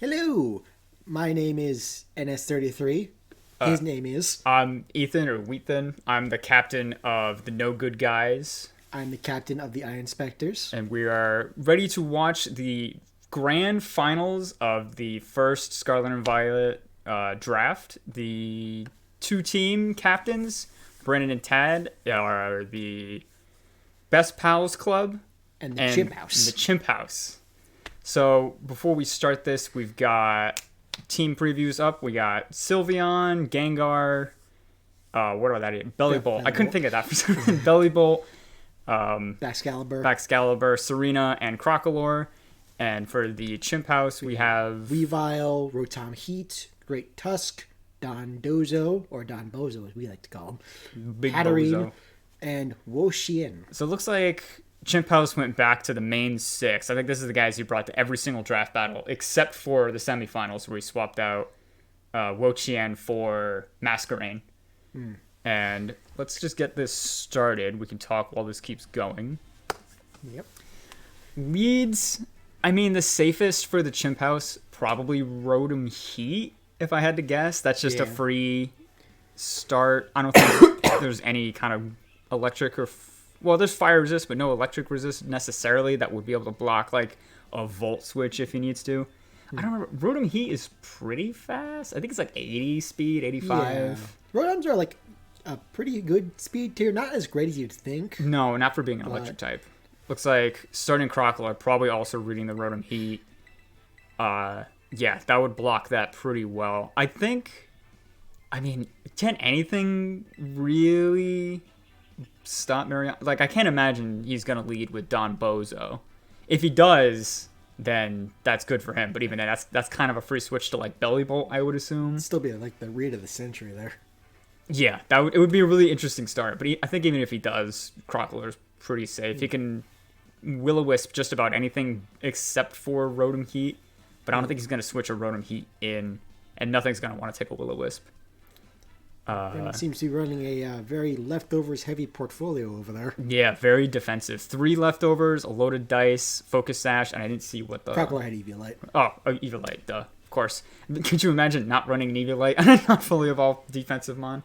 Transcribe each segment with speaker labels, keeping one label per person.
Speaker 1: Hello, my name is NS33. His name is.
Speaker 2: I'm Ethan or Wheathan. I'm the captain of the No Good Guys,
Speaker 1: I'm the captain of the Eye Inspectors.
Speaker 2: and we are ready to watch the grand finals of the first Scarlet and Violet draft. The two team captains, Brandon and Tad, are the Best Pals Club
Speaker 1: And the Chimp House.
Speaker 2: The Chimp House. So before we start this, we've got team previews up. We got Sylveon, Gengar, what about that? Belly Bolt. I couldn't think of that for some reason. Belly Bolt,
Speaker 1: Baxcalibur.
Speaker 2: Serena, and Crocolore. And for the Chimp House, we have
Speaker 1: Weavile, Rotom Heat, Great Tusk, Don Dozo, or Don Bozo as we like to call him,
Speaker 2: Big
Speaker 1: Hatterene,
Speaker 2: Bozo.
Speaker 1: and Wo-Chien.
Speaker 2: So it looks like Chimp House went back to the main six. I think this is the guys he brought to every single draft battle, except for the semifinals where he swapped out Wo-Chien for Masquerain. And let's just get this started. We can talk while this keeps going.
Speaker 1: Yep.
Speaker 2: Leads, I mean, the safest for the Chimp House, probably Rotom Heat, if I had to guess. That's just a free start. I don't think there's any kind of electric or... Well, there's fire resist, but no electric resist necessarily that would be able to block, like, a Volt Switch if he needs to. I don't remember. Rotom Heat is pretty fast. I think it's like 80 speed, 85.
Speaker 1: Yeah. Rotoms are like a pretty good speed tier. Not as great as you'd think.
Speaker 2: No, not for being an electric type. Looks like starting Crocodile, probably also reading the Rotom Heat. Yeah, that would block that pretty well. I think, I mean, can anything really stop Mariana? Like, I can't imagine he's going to lead with Don Bozo. If he does, then that's good for him. But even then, that's kind of a free switch to, like, Belly Bolt, I would assume.
Speaker 1: It'd still be like the read of the century there.
Speaker 2: Yeah, it would be a really interesting start. But I think even if he does, Crocodile's pretty safe. He can Will-O-Wisp just about anything except for Rotom Heat. But I don't think he's going to switch a Rotom Heat in, and nothing's going to want to take a Will-O-Wisp.
Speaker 1: And seems to be running a very leftovers heavy portfolio over there.
Speaker 2: Yeah, very defensive. 3 leftovers, a loaded dice, Focus Sash, and I didn't see what the...
Speaker 1: Crocodile had Eviolite.
Speaker 2: Oh, Eviolite, duh. Of course. Could you imagine not running an Eviolite on a not fully evolved defensive mon?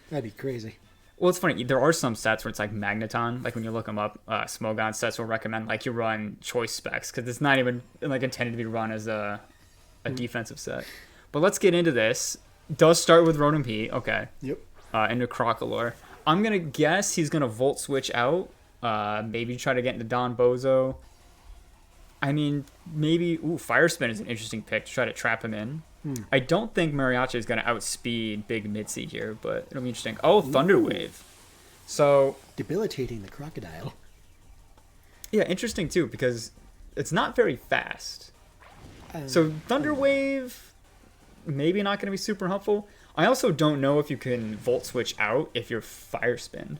Speaker 1: That'd be crazy.
Speaker 2: Well, it's funny. There are some sets where it's like Magneton. Like when you look them up, Smogon sets will recommend like you run choice specs because it's not even like intended to be run as a defensive set. But let's get into this. Does start with Rotom Heat. Okay.
Speaker 1: Yep.
Speaker 2: Into Crocolore. I'm going to guess he's going to Volt Switch out. Maybe try to get into Don Bozo. I mean, maybe... Ooh, Fire Spin is an interesting pick to try to trap him in. I don't think Mariachi is going to outspeed Big Mitzi here, but it'll be interesting. Oh, Thunder Wave. So...
Speaker 1: Debilitating the Crocodile.
Speaker 2: Yeah, interesting too, because it's not very fast. So Thunder Wave... Maybe not going to be super helpful. I also don't know if you can Volt Switch out if you're Fire Spin.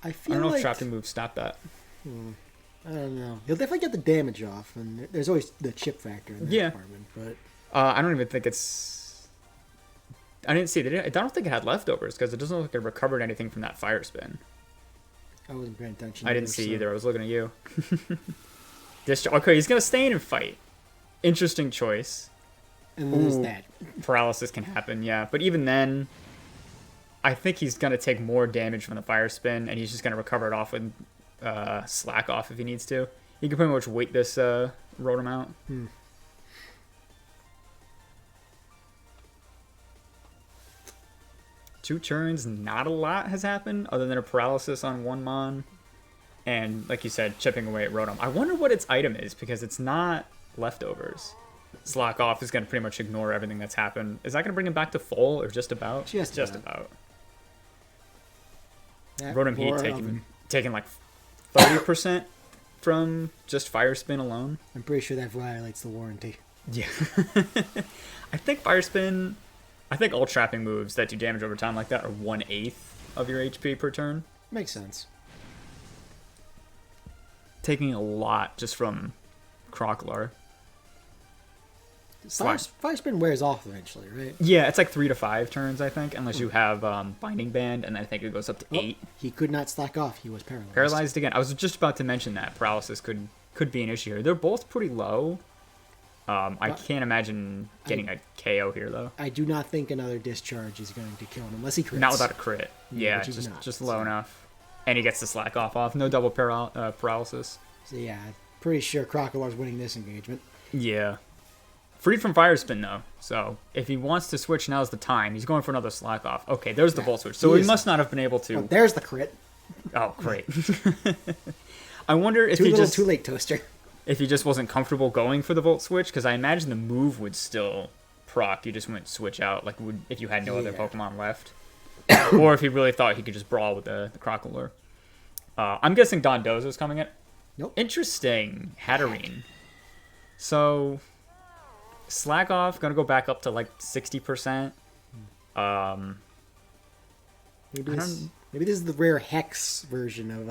Speaker 1: I
Speaker 2: don't know
Speaker 1: like...
Speaker 2: if Trap and Move stop that.
Speaker 1: I don't know. He'll definitely get the damage off, and there's always the chip factor in that department. But
Speaker 2: I don't even think it's... I didn't see it. I don't think it had leftovers, because it doesn't look like it recovered anything from that Fire Spin.
Speaker 1: I wasn't paying attention.
Speaker 2: I didn't see either. I was looking at you. Okay, he's going to stay in and fight. Interesting choice.
Speaker 1: And then there's that.
Speaker 2: Paralysis can happen, yeah. But even then, I think he's going to take more damage from the Fire Spin, and he's just going to recover it off with Slack Off if he needs to. He can pretty much wait this Rotom out. 2 turns, not a lot has happened, other than a Paralysis on one Mon. And, like you said, chipping away at Rotom. I wonder what its item is, because it's not leftovers. Slack Off is going to pretty much ignore everything that's happened. Is that going to bring him back to full or just about?
Speaker 1: Just
Speaker 2: about.
Speaker 1: Rotom
Speaker 2: Heat taking like 30% from just Fire Spin alone.
Speaker 1: I'm pretty sure that violates the warranty.
Speaker 2: Yeah. I think Fire Spin... I think all trapping moves that do damage over time like that are 1/8 of your HP per turn.
Speaker 1: Makes sense.
Speaker 2: Taking a lot just from Crocodile.
Speaker 1: Fire Spin wears off eventually, right?
Speaker 2: Yeah, it's like 3 to 5 turns, I think, unless you have Binding Band, and I think it goes up to 8.
Speaker 1: He could not slack off. He was paralyzed.
Speaker 2: Paralyzed again. I was just about to mention that. Paralysis could be an issue here. They're both pretty low. I can't imagine getting a KO here, though.
Speaker 1: I do not think another discharge is going to kill him unless he crits.
Speaker 2: Not without a crit. Yeah,
Speaker 1: which is not,
Speaker 2: just low enough. And he gets the slack off. No double paralysis.
Speaker 1: So yeah, pretty sure Crocolar's winning this engagement.
Speaker 2: Yeah. Freed from Fire Spin, though. So if he wants to switch, now's the time. He's going for another slack off. Okay, there's the Volt Switch. So he must not have been able to...
Speaker 1: Oh, there's the crit.
Speaker 2: Oh, great. I wonder if
Speaker 1: Too late, Toaster.
Speaker 2: If he just wasn't comfortable going for the Volt Switch, because I imagine the move would still proc. You just wouldn't switch out, like if you had no other Pokemon left. Or if he really thought he could just brawl with the Crocolore. I'm guessing Dondozo's coming in.
Speaker 1: Nope.
Speaker 2: Interesting. Hatterene. So, slack off, gonna go back up to like 60%.
Speaker 1: Maybe this is the rare Hex version of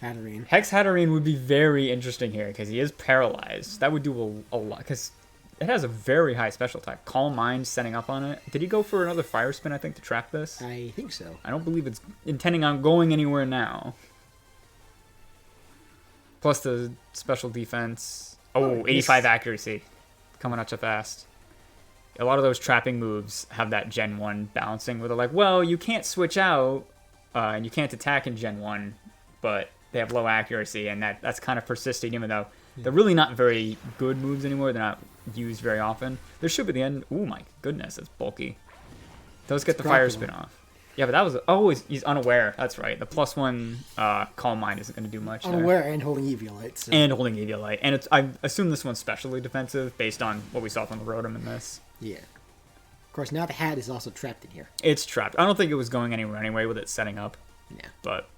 Speaker 1: Hatterene.
Speaker 2: Hex Hatterene would be very interesting here because he is paralyzed. That would do a lot because it has a very high special type. Calm Mind setting up on it. Did he go for another Fire Spin, I think, to trap this?
Speaker 1: I think so.
Speaker 2: I don't believe it's intending on going anywhere now. Plus the special defense. Oh, 85 accuracy. Coming at you fast. A lot of those trapping moves have that Gen 1 balancing where they're like, well, you can't switch out and you can't attack in Gen 1, but they have low accuracy, and that's kind of persisting, even though they're really not very good moves anymore. They're not used very often. There should be the end. Oh my goodness, that's bulky. Those get the Fire Spin off. Yeah, but that was... Oh, he's unaware. That's right. The +1 Calm Mind isn't going to do much
Speaker 1: Unaware
Speaker 2: there.
Speaker 1: and holding Eviolite. So.
Speaker 2: And holding Eviolite. And I assume this one's specially defensive based on what we saw from the Rotom in this.
Speaker 1: Yeah. Of course, now the hat is also trapped in here.
Speaker 2: It's trapped. I don't think it was going anywhere anyway with it setting up.
Speaker 1: Yeah.
Speaker 2: But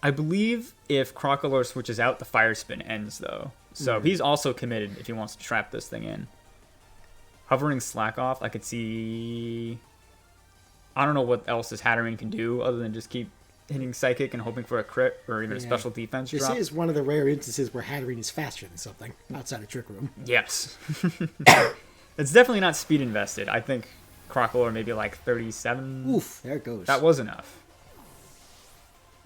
Speaker 2: I believe if Crocolore switches out, the Fire Spin ends, though. So he's also committed if he wants to trap this thing in. Hovering Slack off, I could see... I don't know what else this Hatterene can do other than just keep hitting Psychic and hoping for a crit or even a special defense drop.
Speaker 1: This is one of the rare instances where Hatterene is faster than something outside of Trick Room.
Speaker 2: Yes. It's definitely not speed invested. I think Crocolore maybe like 37.
Speaker 1: Oof, there it goes.
Speaker 2: That was enough.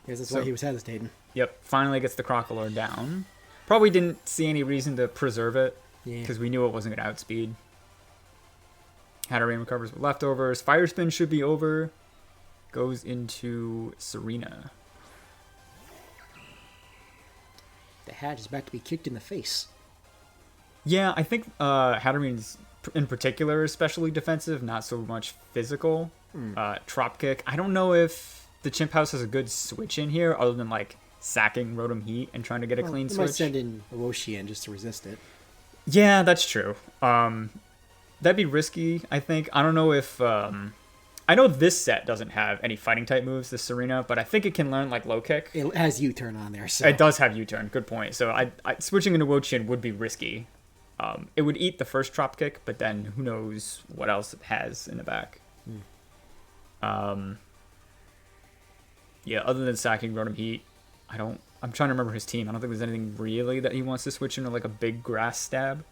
Speaker 1: Yes, that's why he was hesitating.
Speaker 2: Yep, finally gets the Crocolore down. Probably didn't see any reason to preserve it because we knew it wasn't going to outspeed. Hatterene recovers with leftovers. Fire Spin should be over. Goes into Serena.
Speaker 1: The hat is about to be kicked in the face.
Speaker 2: Yeah, I think Hatterene's in particular is especially defensive, not so much physical. Trop Kick. I don't know if the Chimp House has a good switch in here other than like sacking Rotom Heat and trying to get a clean switch.
Speaker 1: Might send in Ewoshian just to resist it.
Speaker 2: Yeah, that's true. That'd be risky, I think. I don't know if... I know this set doesn't have any fighting type moves, this Serena, but I think it can learn like low kick.
Speaker 1: It has U-turn on there, so...
Speaker 2: It does have U-turn, good point. So switching into Wo-Chin would be risky. It would eat the first Trop Kick, but then who knows what else it has in the back. Yeah, other than sacking Rotom Heat, I'm trying to remember his team. I don't think there's anything really that he wants to switch into like a big grass stab.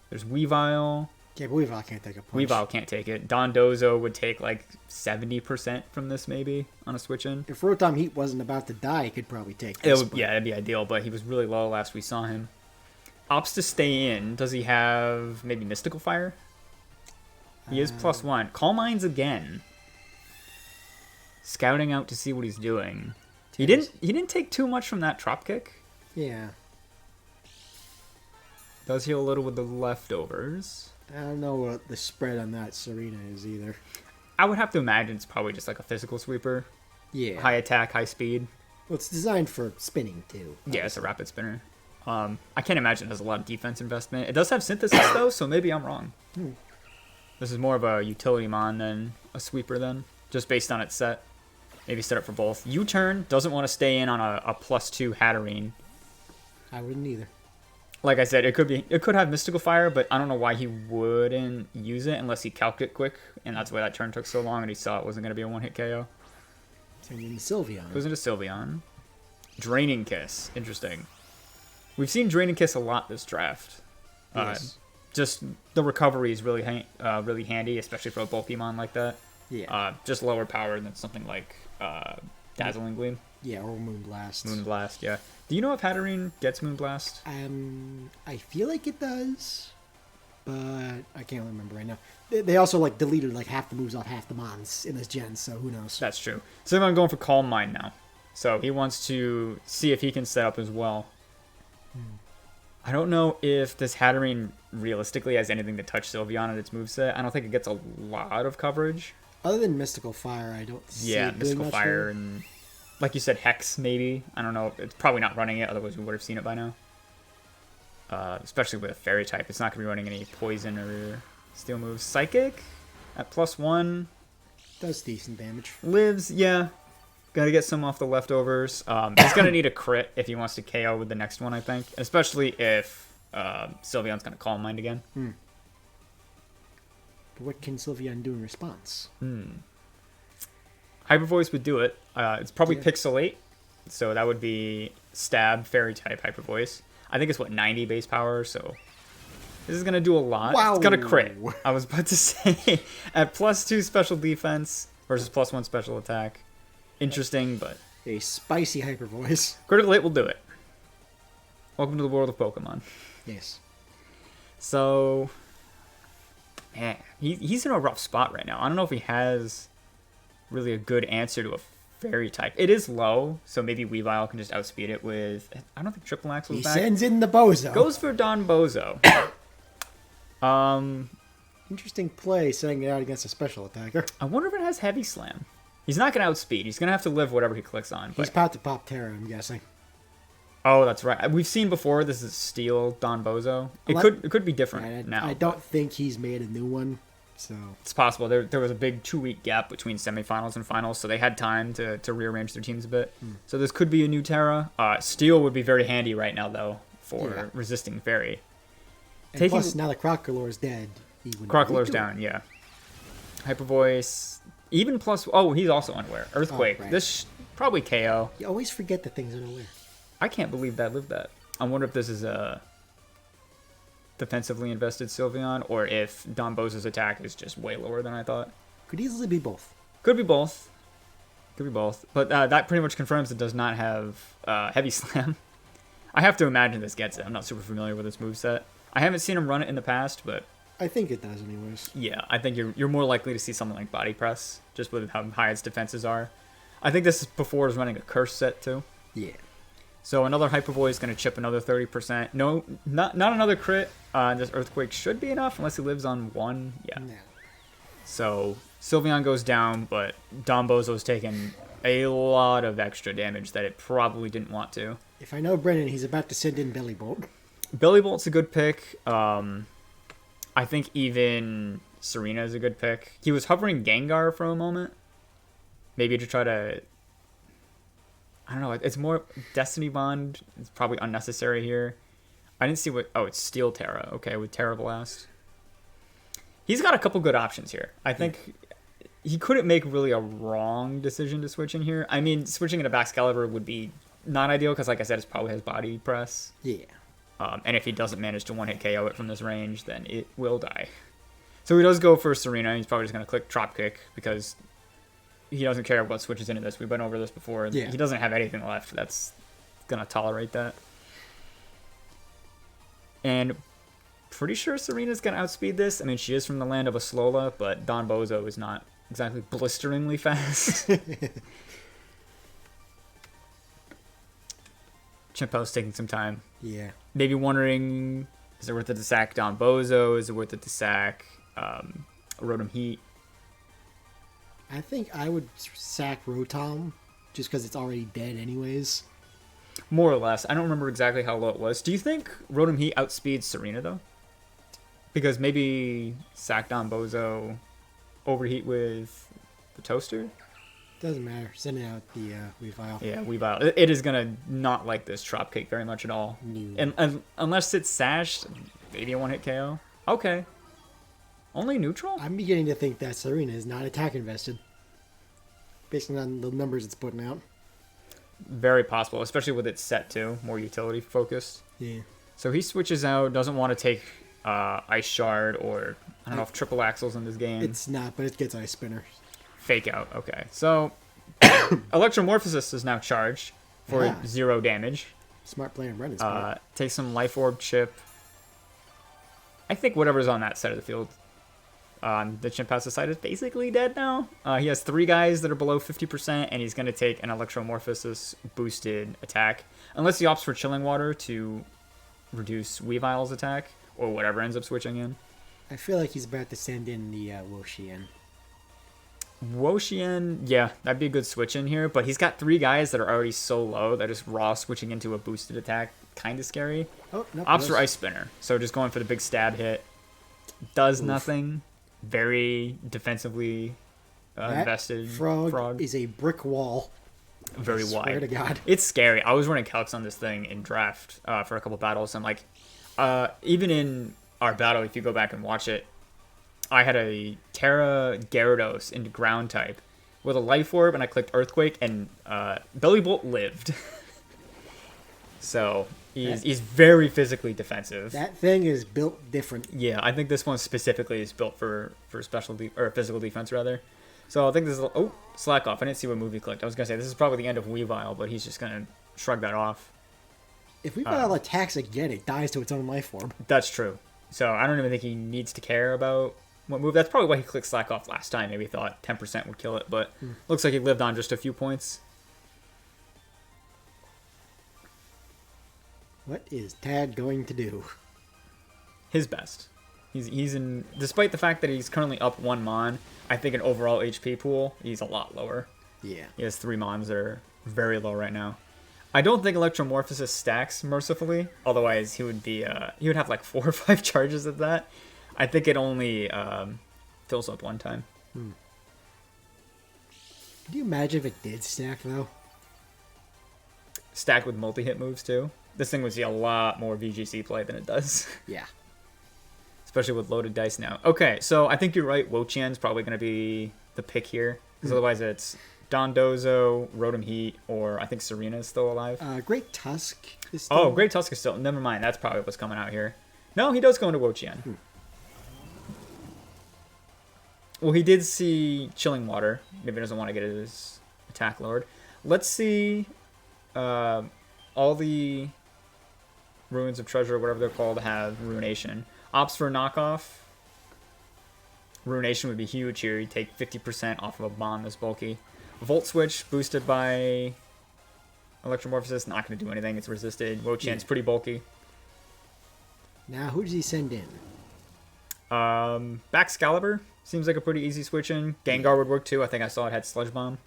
Speaker 2: There's Weavile.
Speaker 1: Yeah, but Weavile can't take a punch.
Speaker 2: Weavile can't take it. Dondozo would take like 70% from this maybe on a switch in.
Speaker 1: If Rotom Heat wasn't about to die, he could probably take this.
Speaker 2: Yeah, that'd be ideal, but he was really low last we saw him. Opts to stay in. Does he have maybe Mystical Fire? He is +1. Calm Minds again. Scouting out to see what he's doing. He didn't take too much from that Trop Kick.
Speaker 1: Yeah.
Speaker 2: Does heal a little with the leftovers.
Speaker 1: I don't know what the spread on that Serena is either.
Speaker 2: I would have to imagine it's probably just like a physical sweeper.
Speaker 1: Yeah.
Speaker 2: High attack, high speed.
Speaker 1: Well, it's designed for spinning, too.
Speaker 2: Yeah, it's a rapid spinner. I can't imagine it has a lot of defense investment. It does have synthesis, though, so maybe I'm wrong. This is more of a utility mon than a sweeper, then. Just based on its set. Maybe set up for both. U-turn doesn't want to stay in on a +2 Hatterene.
Speaker 1: I wouldn't either.
Speaker 2: Like I said, it could have Mystical Fire, but I don't know why he wouldn't use it unless he calced it quick, and that's why that turn took so long, and he saw it wasn't going to be a one-hit KO.
Speaker 1: Turned into Sylveon.
Speaker 2: Goes into Sylveon. Draining Kiss. Interesting. We've seen Draining Kiss a lot this draft.
Speaker 1: Yes.
Speaker 2: Just the recovery is really really handy, especially for a bulky mon like that.
Speaker 1: Yeah.
Speaker 2: Just lower power than something like Dazzling Gleam.
Speaker 1: Yeah, or Moonblast.
Speaker 2: Moonblast, yeah. Do you know if Hatterene gets Moonblast?
Speaker 1: I feel like it does, but I can't remember right now. They also like deleted like half the moves off half the mons in this gen, so who knows?
Speaker 2: That's true. So I'm going for Calm Mind now. So he wants to see if he can set up as well. I don't know if this Hatterene realistically has anything to touch Sylveon in its moveset. I don't think it gets a lot of coverage.
Speaker 1: Other than Mystical Fire, I don't see
Speaker 2: Yeah,
Speaker 1: it doing
Speaker 2: Mystical
Speaker 1: much
Speaker 2: Fire
Speaker 1: here.
Speaker 2: and, like you said, Hex maybe. I don't know. It's probably not running it, otherwise we would have seen it by now. Especially with a Fairy type. It's not going to be running any Poison or Steel moves. Psychic at +1.
Speaker 1: Does decent damage.
Speaker 2: Lives, yeah. Got to get some off the leftovers. He's going to need a crit if he wants to KO with the next one, I think. Especially if Sylveon's going to Calm Mind again.
Speaker 1: But what can Sylveon do in response?
Speaker 2: Hyper Voice would do it. It's probably
Speaker 1: Yeah.
Speaker 2: Pixelate. So that would be Stab, Fairy type, Hyper Voice. I think it's, 90 base power, so... This is going to do a lot.
Speaker 1: Wow.
Speaker 2: It's going to crit. I was about to say, at +2 special defense versus +1 special attack. Interesting, but
Speaker 1: A spicy Hyper Voice.
Speaker 2: Critical Hit will do it. Welcome to the world of Pokemon.
Speaker 1: Yes.
Speaker 2: So, man, he's in a rough spot right now. I don't know if he has really a good answer to a Fairy type. It is low, so maybe Weavile can just outspeed it with... I don't think Triple Axle's
Speaker 1: He
Speaker 2: back.
Speaker 1: sends in the Bozo.
Speaker 2: Goes for Don Bozo.
Speaker 1: Interesting play, setting it out against a special attacker.
Speaker 2: I wonder if it has Heavy Slam. He's not going to outspeed. He's going to have to live whatever he clicks on.
Speaker 1: He's
Speaker 2: But...
Speaker 1: about to pop Terra, I'm guessing.
Speaker 2: Oh, that's right. We've seen before. This is Steel Don Bozo. It could be different now.
Speaker 1: I don't think he's made a new one, so...
Speaker 2: It's possible. There was a big 2-week gap between semifinals and finals, so they had time to rearrange their teams a bit. So this could be a new Terra. Steel would be very handy right now, though, for resisting Fairy.
Speaker 1: And plus, now that Crocolore dead, he wouldn't
Speaker 2: Crocolore's
Speaker 1: do it.
Speaker 2: down, yeah. Hyper Voice, even plus... Oh, he's also unaware. Earthquake.
Speaker 1: right.
Speaker 2: This probably KO.
Speaker 1: You always forget the things unaware.
Speaker 2: I can't believe that lived that. I wonder if this is a defensively invested Sylveon, or if Don Bozo's attack is just way lower than I thought.
Speaker 1: Could easily be both.
Speaker 2: Could be both. Could be both. But that pretty much confirms it does not have Heavy Slam. I have to imagine this gets it. I'm not super familiar with this moveset. I haven't seen him run it in the past, but
Speaker 1: I think it does anyways.
Speaker 2: yeah, I think you're more likely to see something like Body Press, just with how high its defenses are. I think this is before it was running a Curse set too.
Speaker 1: Yeah.
Speaker 2: So another Hyper Voice is going to chip another 30%. No, not another crit. This Earthquake should be enough unless he lives on 1. Yeah.
Speaker 1: No.
Speaker 2: So Sylveon goes down, but Don Bozo's taken a lot of extra damage that it probably didn't want to.
Speaker 1: If I know Brennan, he's about to send in Belly Bolt.
Speaker 2: Billy Bolt's a good pick. I think even Serena is a good pick. He was hovering Gengar for a moment. Maybe to try to... I don't know. It's more Destiny Bond. It's probably unnecessary here. I didn't see what... Oh, it's Steel Terra. Okay, with Terra Blast. He's got a couple good options here. I think he couldn't make really a wrong decision to switch in here. I mean, switching into Baxcalibur would be not ideal because, like I said, it probably has Body Press.
Speaker 1: Yeah.
Speaker 2: And if he doesn't manage to one-hit KO it from this range, then it will die. So he does go for Serena. He's probably just going to click Drop Kick because he doesn't care what switches into this. We've been over this before.
Speaker 1: Yeah.
Speaker 2: He doesn't have anything left that's going to tolerate that. And pretty sure Serena's going to outspeed this. I mean, she is from the land of Aslola, but Don Bozo is not exactly blisteringly fast. Chimpo's taking some time.
Speaker 1: Yeah.
Speaker 2: Maybe wondering, is it worth it to sack Don Bozo? Is it worth it to sack Rotom Heat?
Speaker 1: I think I would sack Rotom just because it's already dead anyways.
Speaker 2: More or less. I don't remember exactly how low it was. Do you think Rotom Heat outspeeds Serena, though? Because maybe sack Don Bozo, overheat with the Toaster?
Speaker 1: Doesn't matter. Send out the Weavile.
Speaker 2: Yeah, Weavile. It is going to not like this Drop Kick very much at all.
Speaker 1: No.
Speaker 2: And unless it's sashed, maybe a one-hit KO. Okay. Only neutral?
Speaker 1: I'm beginning to think that Serena is not attack invested. Based on the numbers it's putting out.
Speaker 2: Very possible, especially with its set too, more utility focused.
Speaker 1: Yeah.
Speaker 2: So he switches out, doesn't want to take Ice Shard or I don't know if Triple Axle's in this game.
Speaker 1: It's not, but it gets Ice Spinner.
Speaker 2: Fake out, okay. So Electromorphosis is now charged for
Speaker 1: Yeah.
Speaker 2: 0 damage.
Speaker 1: Smart play on Brendan's part.
Speaker 2: Take some Life Orb chip. I think whatever's on that side of the field on the Chimp House's side is basically dead now. He has 3 guys that are below 50%, and he's going to take an Electromorphosis boosted attack. Unless he opts for Chilling Water to reduce Weavile's attack, or whatever ends up switching in.
Speaker 1: I feel like he's about to send in the Woshian.
Speaker 2: Woshian, yeah, that'd be a good switch in here, but he's got 3 guys that are already so low that just raw switching into a boosted attack, kind of scary.
Speaker 1: Oh, no.
Speaker 2: Opts for Ice Spinner, so just going for the big stab hit. Does
Speaker 1: Oof.
Speaker 2: nothing. Very defensively invested.
Speaker 1: Frog is a brick wall.
Speaker 2: Very
Speaker 1: I
Speaker 2: wide.
Speaker 1: swear to God.
Speaker 2: It's scary. I was running calcs on this thing in draft for a couple battles, and like, even in our battle, if you go back and watch it, I had a Terra Gyarados into ground type with a Life Orb, and I clicked Earthquake, and Belly Bolt lived. So he's very physically defensive.
Speaker 1: That thing is built different.
Speaker 2: Yeah, I think this one specifically is built for or physical defense rather. So I think this is slack off. I didn't see what move he clicked. I was gonna say this is probably the end of Weavile, but he's just gonna shrug that off.
Speaker 1: If Weavile attacks again, it dies to its own life orb.
Speaker 2: That's true. So I don't even think he needs to care about what move. That's probably why he clicked slack off last time. Maybe he thought 10% would kill it, but looks like he lived on just a few points.
Speaker 1: What is Tad going to do?
Speaker 2: His best. He's in, despite the fact that he's currently up 1 Mon, I think in overall HP pool, he's a lot lower.
Speaker 1: Yeah.
Speaker 2: He has 3 Mons that are very low right now. I don't think Electromorphosis stacks mercifully, otherwise he would have like 4 or 5 charges of that. I think it only fills up 1 time.
Speaker 1: Could you imagine if it did stack though?
Speaker 2: Stacked with multi-hit moves too. This thing would see a lot more VGC play than it does.
Speaker 1: Yeah.
Speaker 2: Especially with loaded dice now. Okay, so I think you're right. Wo-Chien's probably going to be the pick here. Because otherwise it's Dondozo, Rotom Heat, or I think Serena's still alive.
Speaker 1: Great Tusk is still...
Speaker 2: Oh, Great Tusk is still... Never mind, that's probably what's coming out here. No, he does go into Wo-Chien. Well, he did see Chilling Water. Maybe he doesn't want to get his attack lowered. Let's see all the Ruins of Treasure, whatever they're called, have Ruination. Opts for knockoff. Ruination would be huge here. You take 50% off of a bond this bulky. Volt Switch boosted by Electromorphosis. Not going to do anything. It's resisted. Wo-Chien's pretty bulky.
Speaker 1: Now, who does he send in?
Speaker 2: Excalibur seems like a pretty easy switch in. Gengar would work too. I think I saw it had Sludge Bomb.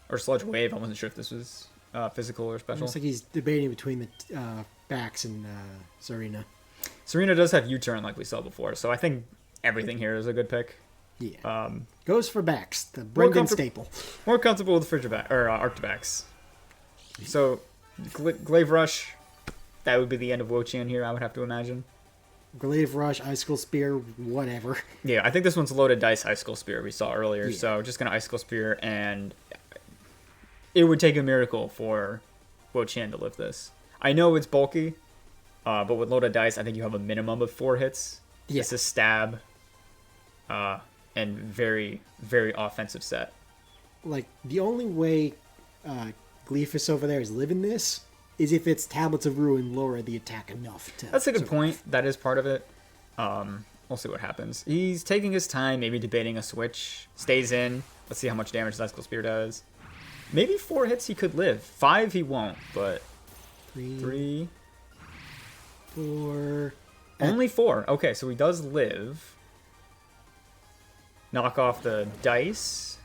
Speaker 2: Or Sludge Wave. I wasn't sure if this was physical or special.
Speaker 1: Looks like he's debating between the Bax and Serena.
Speaker 2: Serena does have U-turn like we saw before, so I think everything here is a good pick.
Speaker 1: Yeah. Goes for Bax, the Brendan staple.
Speaker 2: More comfortable with Arctibax. So, Glaive Rush, that would be the end of Wo-Chien here, I would have to imagine.
Speaker 1: Glaive Rush, Icicle Spear, whatever.
Speaker 2: Yeah, I think this one's loaded dice Icicle Spear we saw earlier,
Speaker 1: Yeah.
Speaker 2: so just going to Icicle Spear, and it would take a miracle for Wo-Chien to live this. I know it's bulky, but with loaded dice, I think you have a minimum of 4 hits.
Speaker 1: Yeah.
Speaker 2: It's a stab, and very, very offensive set.
Speaker 1: Like, the only way Gleefus over there is living this is if it's Tablets of Ruin lower the attack enough to...
Speaker 2: That's a good point. That is part of it. We'll see what happens. He's taking his time, maybe debating a switch. Stays in. Let's see how much damage Icicle Spear does. Maybe 4 hits he could live. 5 he won't, but... 3...
Speaker 1: 4...
Speaker 2: Only 4. Okay, so he does live. Knock off the dice.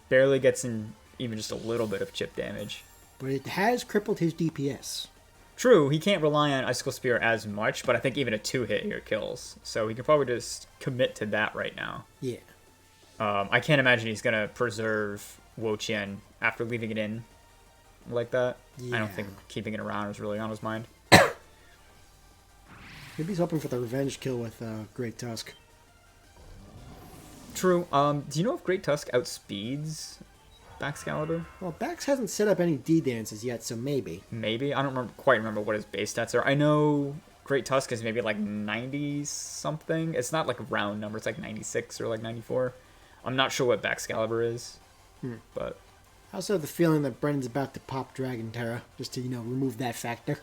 Speaker 2: Barely gets in even just a little bit of chip damage.
Speaker 1: But it has crippled his DPS.
Speaker 2: True, he can't rely on Icicle Spear as much, but I think even a 2-hit here kills. So he can probably just commit to that right now.
Speaker 1: Yeah.
Speaker 2: I can't imagine he's going to preserve Wo-Chien after leaving it in like that. I don't think keeping it around is really on his mind.
Speaker 1: Maybe he's hoping for the revenge kill with Great Tusk.
Speaker 2: True. Do you know if Great Tusk outspeeds Excalibur?
Speaker 1: Well, Bax hasn't set up any D-dances yet, so maybe.
Speaker 2: Maybe. I don't quite remember what his base stats are. I know Great Tusk is maybe like 90-something. It's not like a round number. It's like 96 or like 94. I'm not sure what Excalibur is. But
Speaker 1: I also have the feeling that Brendan's about to pop Dragon Terra, just to, remove that factor.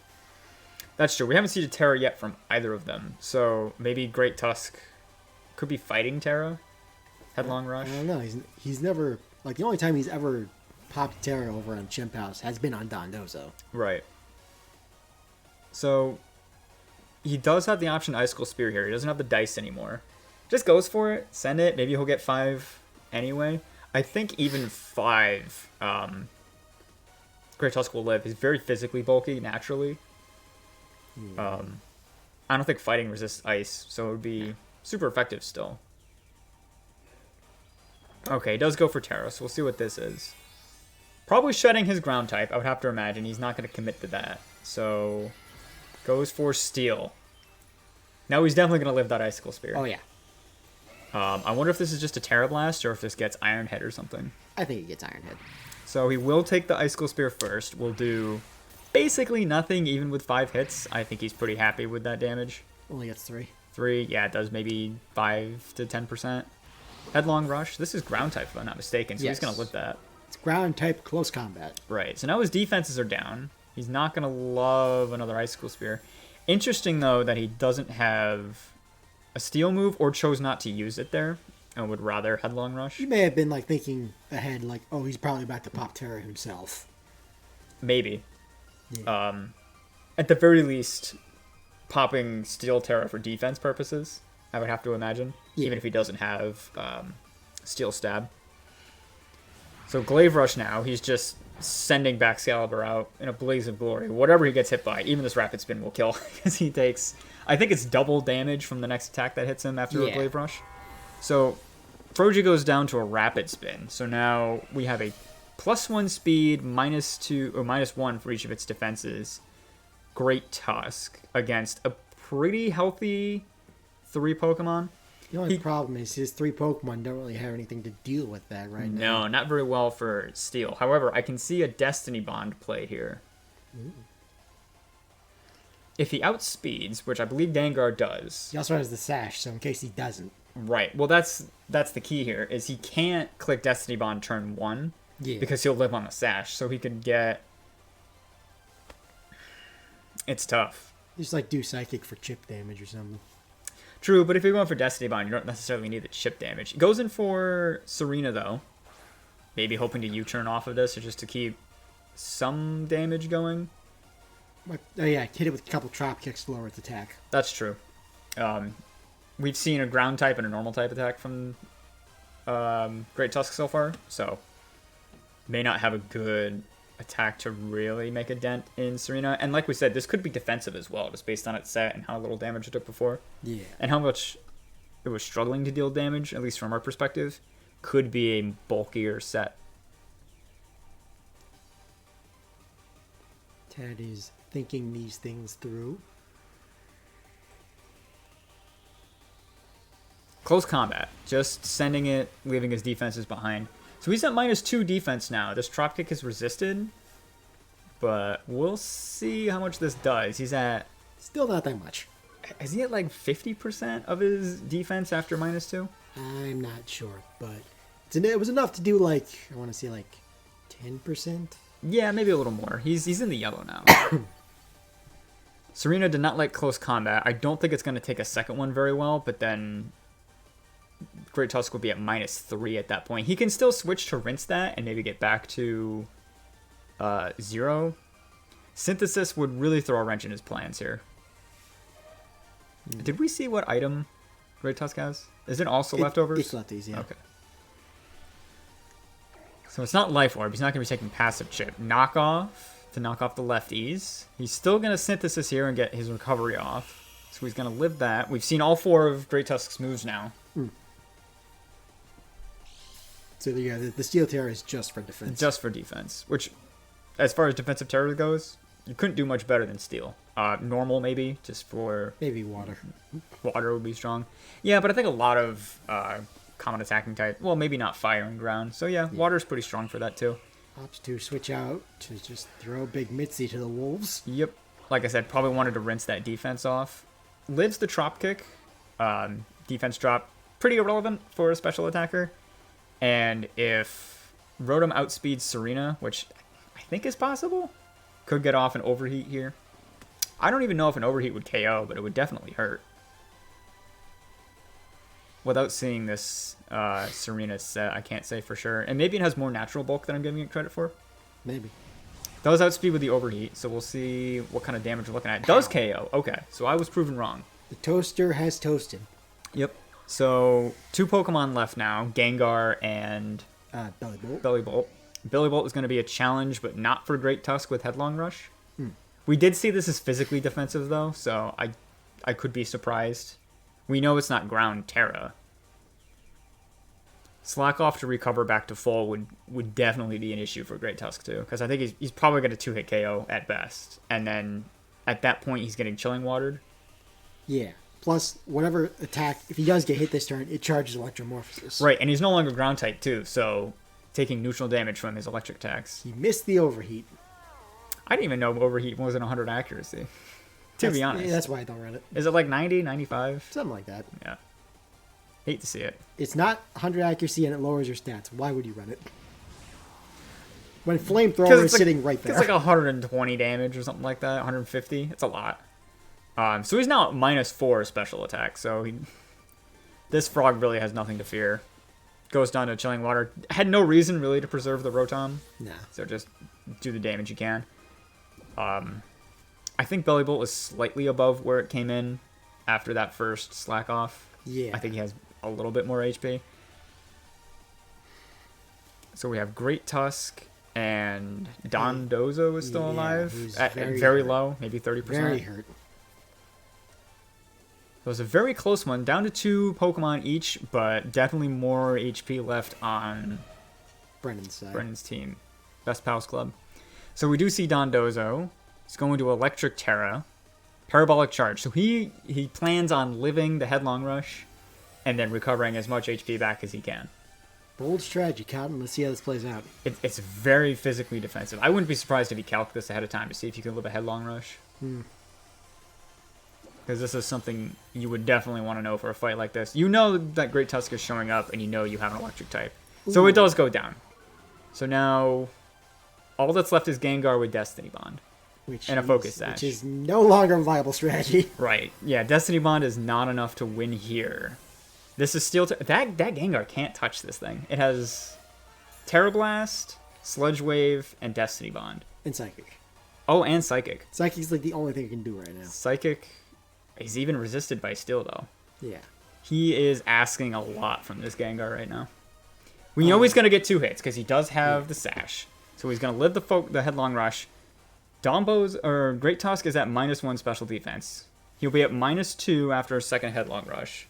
Speaker 2: that's true. We haven't seen a Terra yet from either of them. So maybe Great Tusk could be fighting Terra. Headlong Rush.
Speaker 1: I don't know. He's never, like, the only time he's ever popped Terra over on Chimp House has been on Dondozo.
Speaker 2: Right. So he does have the option Icicle Spear here. He doesn't have the dice anymore. Just goes for it. Send it. Maybe he'll get 5 anyway. I think even 5 Great Tusk will live. He's very physically bulky naturally. I don't think fighting resists ice, so it would be super effective still. Okay, he does go for Terra, so we'll see what this is. Probably shedding his ground type, I would have to imagine. He's not going to commit to that. So, goes for Steel. Now he's definitely going to live that Icicle Spear.
Speaker 1: Oh, yeah.
Speaker 2: I wonder if this is just a Terra Blast or if this gets Iron Head or something.
Speaker 1: I think he gets Iron Head.
Speaker 2: So he will take the Icicle Spear first. We'll do basically nothing, even with 5 hits. I think he's pretty happy with that damage.
Speaker 1: Only gets 3.
Speaker 2: 3, yeah, it does maybe 5 to 10%. Headlong Rush. This is ground type, if I'm not mistaken, so he's going to live that.
Speaker 1: It's ground type close combat.
Speaker 2: Right, so now his defenses are down. He's not going to love another Icicle Spear. Interesting, though, that he doesn't have a Steel move or chose not to use it there and would rather Headlong Rush.
Speaker 1: He may have been, like, thinking ahead, like, oh, he's probably about to pop Terra himself.
Speaker 2: Maybe.
Speaker 1: Yeah.
Speaker 2: At the very least, popping Steel Terra for defense purposes, I would have to imagine, even if he doesn't have Steel Stab. So Glaive Rush now, he's just sending back Excalibur out in a blaze of glory. Whatever he gets hit by, even this Rapid Spin will kill, because he takes, I think it's double damage from the next attack that hits him after a Glaive Rush. So Froji goes down to a Rapid Spin, so now we have a +1 speed, -2 or -1 for each of its defenses. Great Tusk against a pretty healthy 3 Pokemon.
Speaker 1: The only problem is his 3 Pokemon don't really have anything to deal with that right now.
Speaker 2: No, not very well for Steel. However, I can see a Destiny Bond play here.
Speaker 1: Ooh.
Speaker 2: If he outspeeds, which I believe Gengar does.
Speaker 1: He also has the Sash, so in case he doesn't.
Speaker 2: Right. Well, that's the key here, is he can't click Destiny Bond turn 1 because he'll live on the Sash. So he could get... It's tough.
Speaker 1: Just like do Psychic for chip damage or something.
Speaker 2: True, but if you're going for Destiny Bond, you don't necessarily need the chip damage. It goes in for Serena, though. Maybe hoping to U-turn off of this, or just to keep some damage going.
Speaker 1: Oh yeah, hit it with a couple Trop Kicks to lower its attack.
Speaker 2: That's true. We've seen a ground type and a normal type attack from Great Tusk so far, so may not have a good attack to really make a dent in Serena. And like we said, this could be defensive as well, just based on its set and how little damage it took before.
Speaker 1: Yeah.
Speaker 2: And how much it was struggling to deal damage, at least from our perspective. Could be a bulkier set.
Speaker 1: Ted is thinking these things through.
Speaker 2: Close combat. Just sending it, leaving his defenses behind. So he's at -2 defense now. This Trop Kick is resisted, but we'll see how much this does. He's at...
Speaker 1: Still not that much.
Speaker 2: Is he at like 50% of his defense after -2?
Speaker 1: I'm not sure, but it was enough to do like, I want to say like 10%?
Speaker 2: Yeah, maybe a little more. He's in the yellow now. Serena did not like close combat. I don't think it's going to take a second one very well, but then Great Tusk will be at -3 at that point. He can still switch to rinse that and maybe get back to 0. Synthesis would really throw a wrench in his plans here. Did we see what item Great Tusk has? Is it also leftovers?
Speaker 1: It's lefties, yeah.
Speaker 2: Okay. So it's not Life Orb. He's not going to be taking Passive Chip. Knockoff to knock off the lefties. He's still going to Synthesis here and get his recovery off. So he's going to live that. We've seen all 4 of Great Tusk's moves now.
Speaker 1: So yeah, the Steel Terror is just for defense.
Speaker 2: Just for defense. Which, as far as defensive terror goes, you couldn't do much better than Steel. Normal, maybe, just for...
Speaker 1: Maybe Water.
Speaker 2: Water would be strong. Yeah, but I think a lot of common attacking type... Well, maybe not Fire and Ground. So yeah, Water's pretty strong for that, too.
Speaker 1: Opts to switch out to just throw Big Mitzi to the wolves.
Speaker 2: Yep. Like I said, probably wanted to rinse that defense off. Lives the Trop Kick. Defense drop, pretty irrelevant for a special attacker. And if Rotom outspeeds Serena, which I think is possible. Could get off an overheat here. I don't even know if an overheat would KO, but it would definitely hurt. Without seeing this Serena set, I can't say for sure. And maybe it has more natural bulk than I'm giving it credit for.
Speaker 1: Maybe.
Speaker 2: Does outspeed with the overheat, so we'll see what kind of damage we're looking at. Does KO. Okay, so I was proven wrong.
Speaker 1: The toaster has toasted.
Speaker 2: Yep. So 2 Pokemon left now, Gengar and
Speaker 1: Bellybolt.
Speaker 2: Bellybolt. Bellybolt is going to be a challenge, but not for Great Tusk with Headlong Rush. We did see this as physically defensive, though, so I could be surprised. We know it's not Ground Terra. Slack off to recover back to full would definitely be an issue for Great Tusk, too, because I think he's probably going to 2-hit KO at best. And then at that point, he's getting Chilling Watered.
Speaker 1: Yeah. Plus, whatever attack, if he does get hit this turn, it charges Electromorphosis.
Speaker 2: Right, and he's no longer Ground type, too, so taking neutral damage from his electric attacks.
Speaker 1: He missed the overheat.
Speaker 2: I didn't even know overheat wasn't 100 accuracy. To be honest.
Speaker 1: Yeah, that's why I don't run it.
Speaker 2: Is it like 90, 95?
Speaker 1: Something like that.
Speaker 2: Yeah. Hate to see it.
Speaker 1: It's not 100 accuracy and it lowers your stats. Why would you run it? When Flamethrower is sitting right there.
Speaker 2: It's like 120 damage or something like that. 150. It's a lot. So he's now at -4 special attack. So this frog really has nothing to fear. Goes down to Chilling Water. Had no reason really to preserve the Rotom.
Speaker 1: Nah.
Speaker 2: So just do the damage you can. I think Bellybolt is slightly above where it came in after that first slack off.
Speaker 1: Yeah.
Speaker 2: I think he has a little bit more HP. So we have Great Tusk and Dondozo is still alive. At very low, maybe 30%.
Speaker 1: Very hurt.
Speaker 2: So it was a very close one, down to 2 Pokemon each, but definitely more HP left on
Speaker 1: Brennan's side.
Speaker 2: Brennan's team. Best Pals Club. So we do see Dondozo. He's going to Electric Terra. Parabolic Charge. So he plans on living the Headlong Rush and then recovering as much HP back as he can.
Speaker 1: Bold strategy, Cotton. Let's see how this plays out.
Speaker 2: It's very physically defensive. I wouldn't be surprised if he calced this ahead of time to see if you can live a Headlong Rush. Because this is something you would definitely want to know for a fight like this. You know that Great Tusk is showing up, and you know you have an electric type. So it does go down. So now, all that's left is Gengar with Destiny Bond. And a Focus Sash.
Speaker 1: Which is no longer a viable strategy.
Speaker 2: Right. Yeah, Destiny Bond is not enough to win here. This is still... That Gengar can't touch this thing. It has Terra Blast, Sludge Wave, and Destiny Bond.
Speaker 1: And Psychic.
Speaker 2: Oh, and Psychic.
Speaker 1: Psychic's like the only thing it can do right now.
Speaker 2: Psychic... He's even resisted by Steel, though.
Speaker 1: Yeah.
Speaker 2: He is asking a lot from this Gengar right now. We know he's going to get 2 hits, because he does have the Sash. So he's going to live the Headlong Rush. Great Tusk is at -1 special defense. He'll be at -2 after a second Headlong Rush.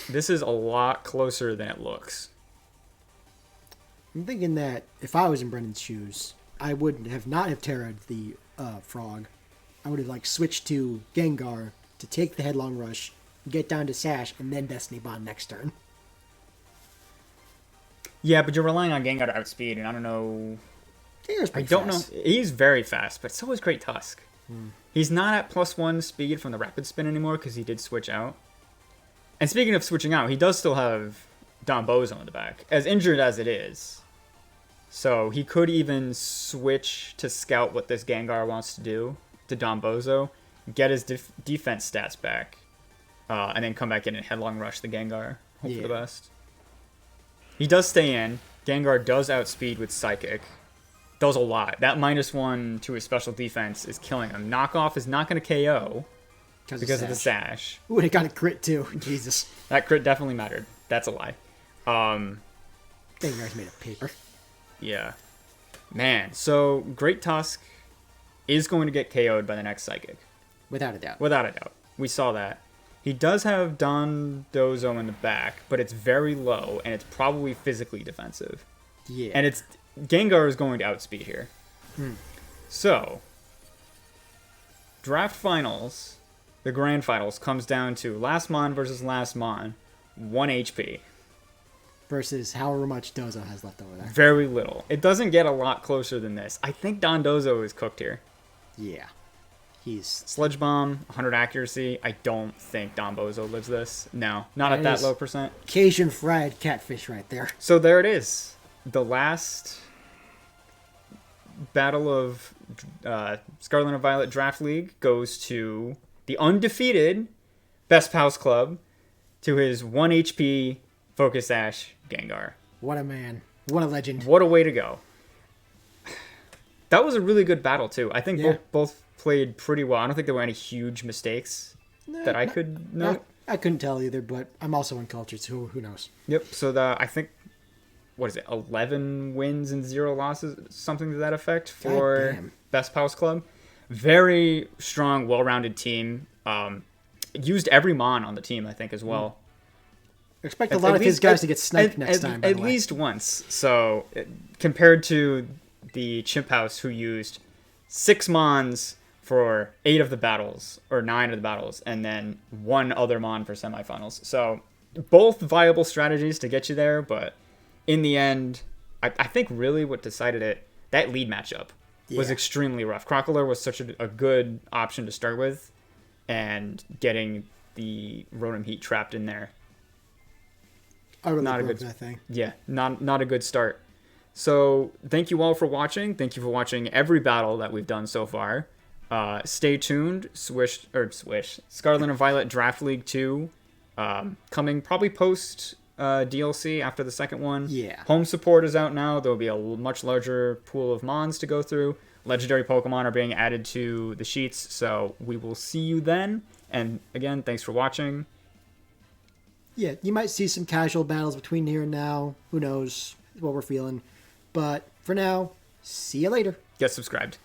Speaker 2: This is a lot closer than it looks.
Speaker 1: I'm thinking that if I was in Brennan's shoes, I would not have terrored the frog. I would have switched to Gengar to take the Headlong Rush, get down to Sash, and then Destiny Bond next turn.
Speaker 2: Yeah, but you're relying on Gengar to outspeed, and I don't know...
Speaker 1: Gengar's pretty fast.
Speaker 2: know. He's very fast, but so is Great Tusk. He's not at +1 speed from the Rapid Spin anymore because he did switch out. And speaking of switching out, he does still have Donbozo in the back, as injured as it is. So he could even switch to scout what this Gengar wants to do to Donbozo, get his defense stats back, and then come back in and Headlong Rush the Gengar. Hope for the best. He does stay in. Gengar does outspeed with Psychic. Does a lot. That -1 to his special defense is killing him. Knockoff is not going to KO because of the Sash.
Speaker 1: Ooh, and it got a crit too. Jesus.
Speaker 2: That crit definitely mattered. That's a lie.
Speaker 1: Gengar's made of paper.
Speaker 2: Yeah. Man, so Great Tusk is going to get KO'd by the next Psychic.
Speaker 1: Without a doubt.
Speaker 2: Without a doubt. We saw that. He does have Dondozo in the back, but it's very low, and it's probably physically defensive.
Speaker 1: Yeah.
Speaker 2: And Gengar is going to outspeed here. So, draft finals, the grand finals, comes down to Last Mon versus Last Mon, 1 HP.
Speaker 1: Versus however much Dozo has left over there.
Speaker 2: Very little. It doesn't get a lot closer than this. I think Dondozo is cooked here.
Speaker 1: Yeah. He's...
Speaker 2: Sludge Bomb, 100 accuracy. I don't think Donbozo lives this. No, not at that low percent.
Speaker 1: Cajun fried catfish right there.
Speaker 2: So there it is. the last battle of Scarlet and Violet Draft League goes to the undefeated Best Pals Club, to his 1 HP Focus Ash Gengar.
Speaker 1: What a man. What a legend.
Speaker 2: What a way to go. That was a really good battle, too. I think both played pretty well. I don't think there were any huge mistakes that I could note.
Speaker 1: I couldn't tell either, but I'm also uncultured, so who knows?
Speaker 2: Yep. So I think, what is it, 11 wins and 0 losses, something to that effect for Best Pals Club. Very strong, well-rounded team. Used every Mon on the team, I think, as well.
Speaker 1: Expect a lot of his guys to get sniped next time.
Speaker 2: At least once. So, compared to the Chimp House, who used 6 Mons for 8 of the battles, or 9 of the battles, and then 1 other Mon for semifinals. So, both viable strategies to get you there, but in the end, I think really what decided it, that lead matchup was extremely rough. Crocolar was such a good option to start with, and getting the Rotom Heat trapped in there.
Speaker 1: I really broke that thing.
Speaker 2: Yeah, not a good start. So thank you all for watching. Thank you for watching every battle that we've done so far. Stay tuned. Scarlet and Violet Draft League 2 coming probably post DLC after the second one.
Speaker 1: Yeah.
Speaker 2: Home support is out now. There will be a much larger pool of Mons to go through. Legendary Pokemon are being added to the sheets, so we will see you then. And again, thanks for watching.
Speaker 1: Yeah, you might see some casual battles between here and now. Who knows what we're feeling. But for now, see you later.
Speaker 2: Get subscribed.